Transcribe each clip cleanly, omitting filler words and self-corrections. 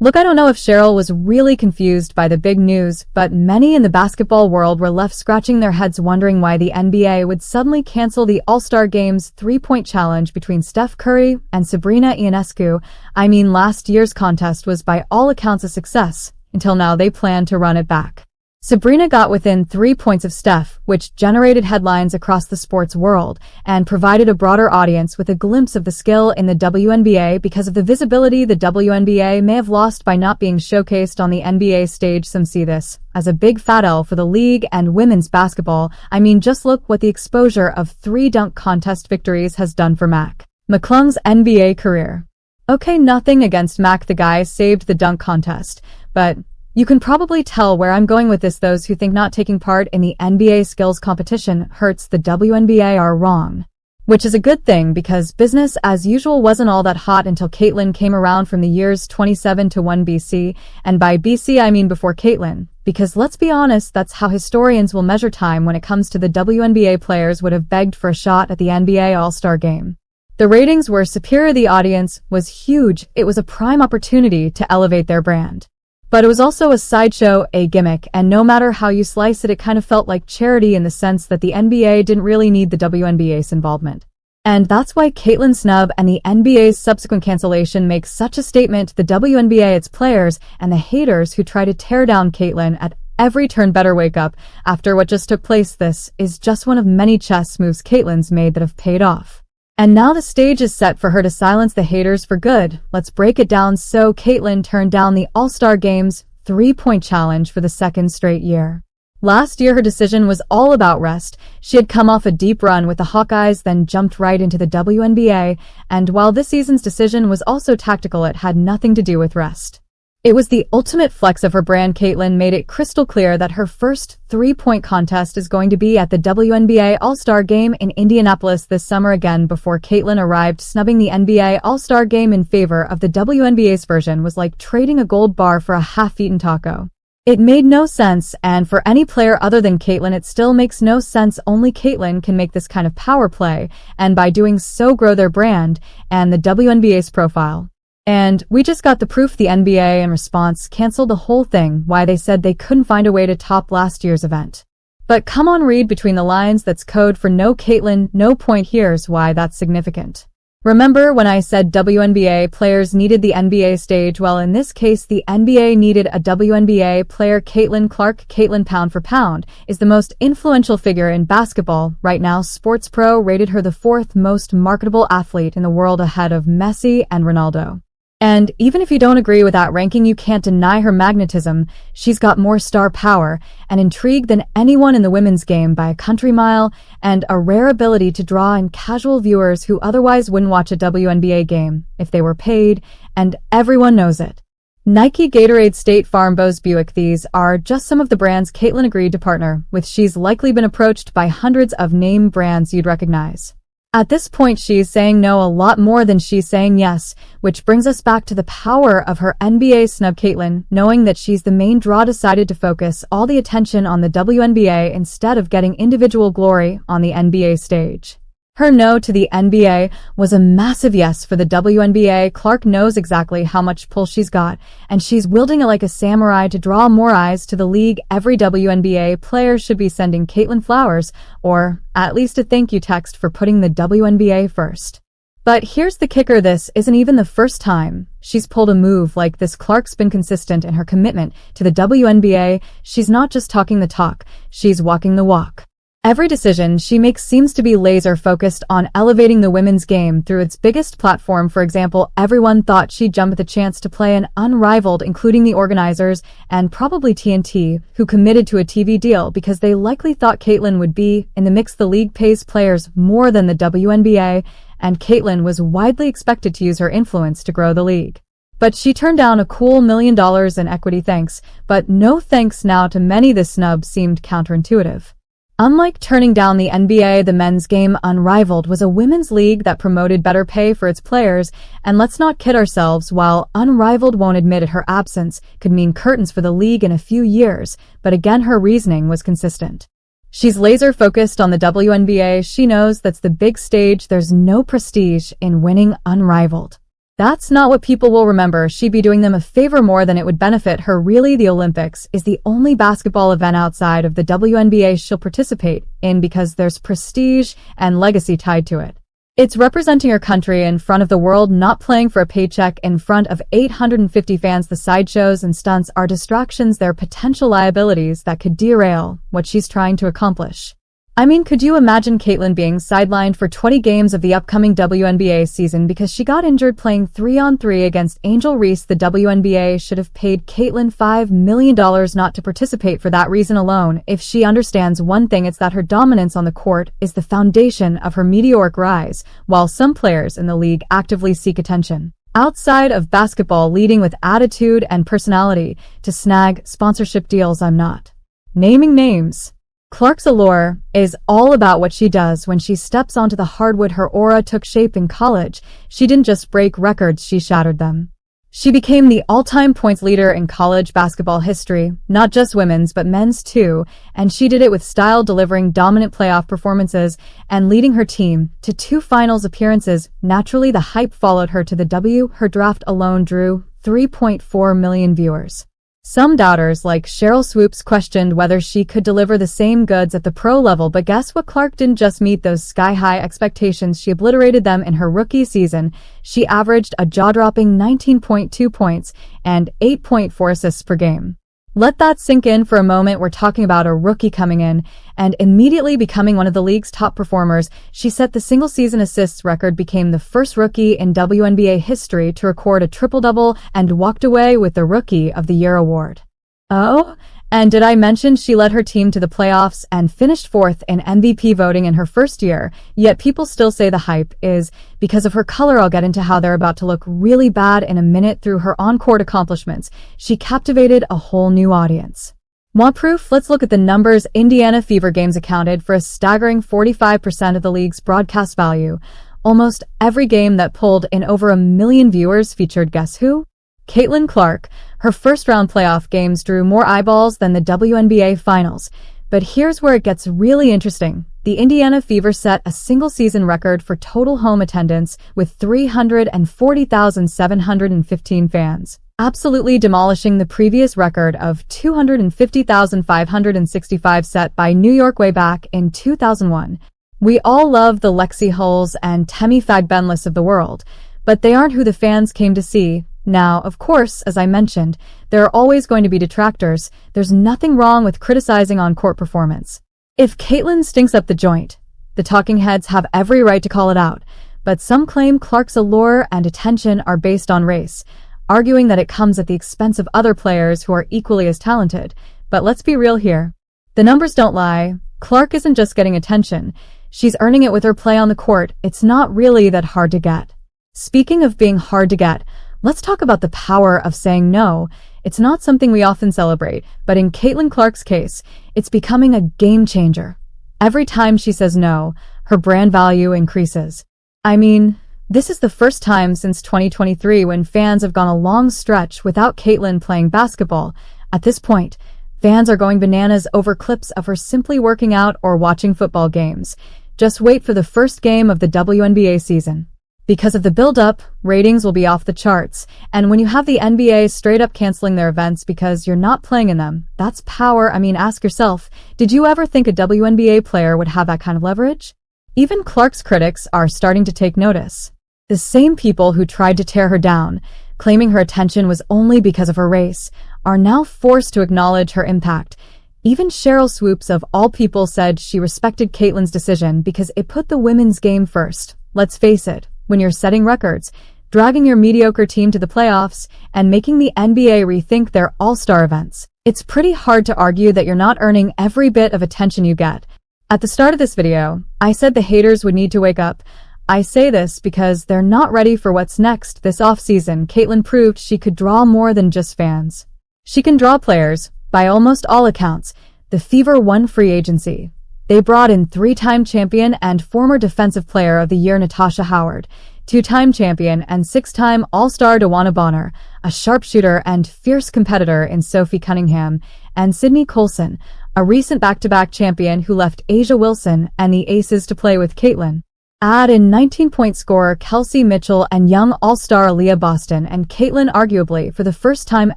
Look, I don't know if Cheryl was really confused by the big news, but many in the basketball world were left scratching their heads wondering why the NBA would suddenly cancel the All-Star Game's three-point challenge between Steph Curry and Sabrina Ionescu. I mean, last year's contest was by all accounts a success, until now they plan to run it back. Sabrina got within 3 points of Steph, which generated headlines across the sports world and provided a broader audience with a glimpse of the skill in the WNBA because of the visibility the WNBA may have lost by not being showcased on the NBA stage. Some see this as a big fat L for the league and women's basketball. I mean, just look what the exposure of 3 dunk contest victories has done for Mac McClung's NBA career. Okay, nothing against Mac, the guy saved the dunk contest, but you can probably tell where I'm going with this. Those who think not taking part in the NBA skills competition hurts the WNBA are wrong. Which is a good thing because business as usual wasn't all that hot until Caitlin came around from the years 27 to 1 BC, and by BC I mean before Caitlin, because let's be honest, that's how historians will measure time when it comes to the WNBA. Players would have begged for a shot at the NBA All-Star Game. The ratings were superior, the audience was huge, it was a prime opportunity to elevate their brand. But it was also a sideshow, a gimmick, and no matter how you slice it, it kind of felt like charity in the sense that the NBA didn't really need the WNBA's involvement. And that's why Caitlin's snub and the NBA's subsequent cancellation make such a statement to the WNBA, its players, and the haters who try to tear down Caitlin at every turn. Better wake up after what just took place. This is just one of many chess moves Caitlin's made that have paid off. And now the stage is set for her to silence the haters for good. Let's break it down. So Caitlin turned down the All-Star Game's three-point challenge for the second straight year. Last year her decision was all about rest. She had come off a deep run with the Hawkeyes, then jumped right into the WNBA, and while this season's decision was also tactical, it had nothing to do with rest. It was the ultimate flex of her brand. Caitlin made it crystal clear that her first three-point contest is going to be at the WNBA All-Star Game in Indianapolis this summer. Again, before Caitlin arrived, snubbing the NBA All-Star Game in favor of the WNBA's version was like trading a gold bar for a half-eaten taco. It made no sense, and for any player other than Caitlin it still makes no sense. Only Caitlin can make this kind of power play, and by doing so grow their brand and the WNBA's profile. And we just got the proof. The NBA in response canceled the whole thing. Why? They said they couldn't find a way to top last year's event. But come on, read between the lines, that's code for no Caitlin, no point. Here's why that's significant. Remember when I said WNBA players needed the NBA stage? Well, in this case the NBA needed a WNBA player. Caitlin Clark. Caitlin, pound for pound, is the most influential figure in basketball right now. Sports Pro rated her the 4th most marketable athlete in the world, ahead of Messi and Ronaldo. And even if you don't agree with that ranking, you can't deny her magnetism. She's got more star power and intrigue than anyone in the women's game by a country mile, and a rare ability to draw in casual viewers who otherwise wouldn't watch a WNBA game if they were paid, and everyone knows it. Nike, Gatorade, State Farm, Bose, Buick, these are just some of the brands Caitlin agreed to partner with. She's likely been approached by hundreds of name brands you'd recognize. At this point, she's saying no a lot more than she's saying yes, which brings us back to the power of her NBA snub. Caitlin, knowing that she's the main draw, decided to focus all the attention on the WNBA instead of getting individual glory on the NBA stage. Her no to the NBA was a massive yes for the WNBA. Clark knows exactly how much pull she's got, and she's wielding it like a samurai to draw more eyes to the league. Every WNBA player should be sending Caitlin flowers, or at least a thank you text for putting the WNBA first. But here's the kicker, this isn't even the first time she's pulled a move like this. Clark's been consistent in her commitment to the WNBA. She's not just talking the talk, she's walking the walk. Every decision she makes seems to be laser-focused on elevating the women's game through its biggest platform. For example, everyone thought she'd jump at the chance to play an unrivaled, including the organizers and probably TNT, who committed to a TV deal because they likely thought Caitlin would be in the mix. The league pays players more than the WNBA, and Caitlin was widely expected to use her influence to grow the league. But she turned down a cool $1 million in equity. Thanks, but no thanks. Now to many this snub seemed counterintuitive. Unlike turning down the NBA, the men's game, Unrivaled, was a women's league that promoted better pay for its players, and let's not kid ourselves, while Unrivaled won't admit it, her absence could mean curtains for the league in a few years, but again her reasoning was consistent. She's laser-focused on the WNBA. She knows that's the big stage. There's no prestige in winning Unrivaled. That's not what people will remember. She'd be doing them a favor more than it would benefit her. Really, the Olympics is the only basketball event outside of the WNBA she'll participate in because there's prestige and legacy tied to it. It's representing her country in front of the world, not playing for a paycheck in front of 850 fans. The sideshows and stunts are distractions. They're potential liabilities that could derail what she's trying to accomplish. I mean, could you imagine Caitlin being sidelined for 20 games of the upcoming WNBA season because she got injured playing 3-on-3 against Angel Reese? The WNBA should have paid Caitlin $5 million not to participate for that reason alone. If she understands one thing, it's that her dominance on the court is the foundation of her meteoric rise, while some players in the league actively seek attention outside of basketball, leading with attitude and personality to snag sponsorship deals. I'm not naming names. Clark's allure is all about what she does when she steps onto the hardwood. Her aura took shape in college. She didn't just break records, she shattered them. She became the all-time points leader in college basketball history, not just women's but men's too, and she did it with style, delivering dominant playoff performances and leading her team to 2 finals appearances. Naturally, the hype followed her to the W. Her draft alone drew 3.4 million viewers. Some doubters like Cheryl Swoops questioned whether she could deliver the same goods at the pro level, but guess what? Clark didn't just meet those sky-high expectations, she obliterated them in her rookie season. She averaged a jaw-dropping 19.2 points and 8.4 assists per game. Let that sink in for a moment. We're talking about a rookie coming in and immediately becoming one of the league's top performers. She set the single-season assists record, became the first rookie in WNBA history to record a triple-double, and walked away with the Rookie of the Year award. Oh, and did I mention she led her team to the playoffs and finished 4th in MVP voting in her first year? Yet people still say the hype is because of her color. I'll get into how they're about to look really bad in a minute. Through her on-court accomplishments, she captivated a whole new audience. Want proof? Let's look at the numbers. Indiana Fever games accounted for a staggering 45% of the league's broadcast value. Almost every game that pulled in over 1 million viewers featured, guess who? Caitlin Clark. Her first-round playoff games drew more eyeballs than the WNBA Finals. But here's where it gets really interesting. The Indiana Fever set a single-season record for total home attendance with 340,715 fans, absolutely demolishing the previous record of 250,565 set by New York way back in 2001. We all love the Lexi Hulls and Temi Fagbenlis of the world, but they aren't who the fans came to see. Now, of course, as I mentioned, there are always going to be detractors. There's nothing wrong with criticizing on-court performance. If Caitlin stinks up the joint, the talking heads have every right to call it out, but some claim Clark's allure and attention are based on race, arguing that it comes at the expense of other players who are equally as talented. But let's be real here. The numbers don't lie. Clark isn't just getting attention. She's earning it with her play on the court. It's not really that hard to get. Speaking of being hard to get, let's talk about the power of saying no. It's not something we often celebrate, but in Caitlin Clark's case, it's becoming a game changer. Every time she says no, her brand value increases. I mean, this is the first time since 2023 when fans have gone a long stretch without Caitlin playing basketball. At this point, fans are going bananas over clips of her simply working out or watching football games. Just wait for the first game of the WNBA season. Because of the build-up, ratings will be off the charts, and when you have the NBA straight up canceling their events because you're not playing in them, that's power. I mean, ask yourself, did you ever think a WNBA player would have that kind of leverage? Even Clark's critics are starting to take notice. The same people who tried to tear her down, claiming her attention was only because of her race, are now forced to acknowledge her impact. Even Cheryl Swoops of all people said she respected Caitlin's decision because it put the women's game first. Let's face it. When you're setting records, dragging your mediocre team to the playoffs, and making the NBA rethink their all-star events, it's pretty hard to argue that you're not earning every bit of attention you get. At the start of this video, I said the haters would need to wake up. I say this because they're not ready for what's next. This offseason, Caitlin proved she could draw more than just fans. She can draw players, by almost all accounts. The Fever won free agency. They brought in 3-time champion and former Defensive Player of the Year Natasha Howard, 2-time champion and 6-time All-Star DeWanna Bonner, a sharpshooter and fierce competitor in Sophie Cunningham, and Sydney Colson, a recent back-to-back champion who left Asia Wilson and the Aces to play with Caitlin. Add in 19-point scorer Kelsey Mitchell and young all-star Leah Boston, and Caitlin, arguably for the first time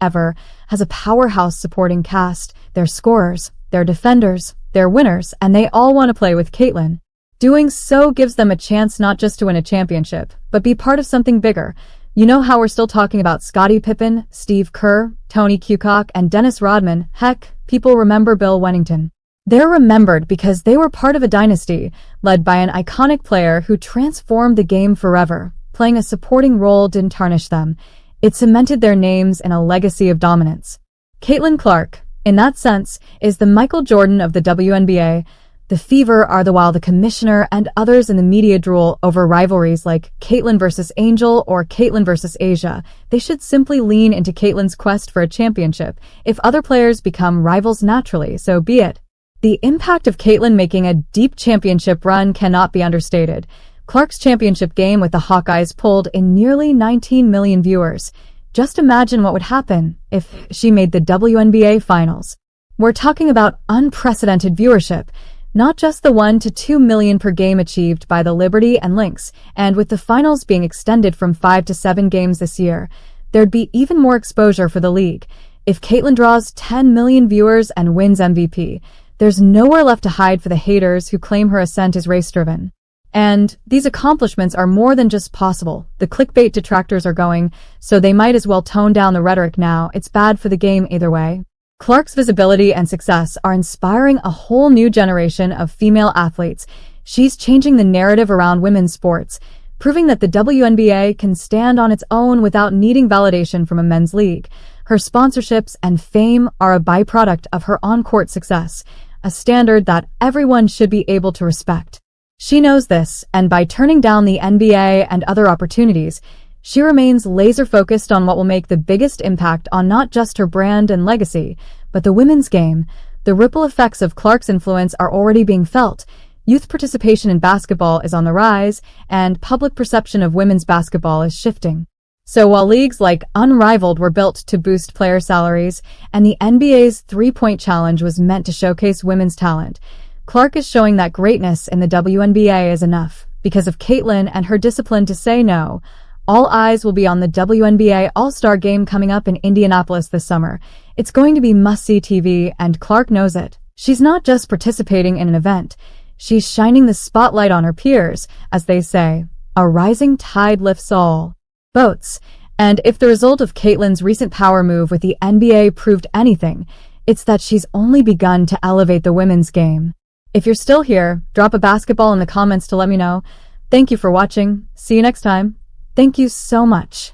ever, has a powerhouse supporting cast. They're scorers, they're defenders, they're winners, and they all want to play with Caitlin. Doing so gives them a chance not just to win a championship, but be part of something bigger. You know how we're still talking about Scottie Pippen, Steve Kerr, Tony Kukoc, and Dennis Rodman? Heck, people remember Bill Wennington. They're remembered because they were part of a dynasty, led by an iconic player who transformed the game forever. Playing a supporting role didn't tarnish them. It cemented their names in a legacy of dominance. Caitlin Clark, in that sense, is the Michael Jordan of the WNBA. The Fever are while the commissioner and others in the media drool over rivalries like Caitlin versus Angel or Caitlin versus Asia. They should simply lean into Caitlin's quest for a championship. If other players become rivals naturally, so be it. The impact of Caitlin making a deep championship run cannot be understated. Clark's championship game with the Hawkeyes pulled in nearly 19 million viewers. Just imagine what would happen if she made the WNBA finals. We're talking about unprecedented viewership, not just the 1 to 2 million per game achieved by the Liberty and Lynx, and with the finals being extended from 5 to 7 games this year, there'd be even more exposure for the league. If Caitlin draws 10 million viewers and wins MVP, there's nowhere left to hide for the haters who claim her ascent is race-driven. And these accomplishments are more than just possible. The clickbait detractors are going, so they might as well tone down the rhetoric now. It's bad for the game either way. Clark's visibility and success are inspiring a whole new generation of female athletes. She's changing the narrative around women's sports, proving that the WNBA can stand on its own without needing validation from a men's league. Her sponsorships and fame are a byproduct of her on-court success, a standard that everyone should be able to respect. She knows this, and by turning down the NBA and other opportunities, she remains laser-focused on what will make the biggest impact on not just her brand and legacy, but the women's game. The ripple effects of Clark's influence are already being felt. Youth participation in basketball is on the rise, and public perception of women's basketball is shifting. So while leagues like Unrivaled were built to boost player salaries, and the NBA's three-point challenge was meant to showcase women's talent, Clark is showing that greatness in the WNBA is enough. Because of Caitlin and her discipline to say no, all eyes will be on the WNBA All-Star Game coming up in Indianapolis this summer. It's going to be must-see TV, and Clark knows it. She's not just participating in an event. She's shining the spotlight on her peers, as they say. A rising tide lifts all boats. And if the result of Caitlin's recent power move with the NBA proved anything, it's that she's only begun to elevate the women's game. If you're still here, drop a basketball in the comments to let me know. Thank you for watching. See you next time. Thank you so much.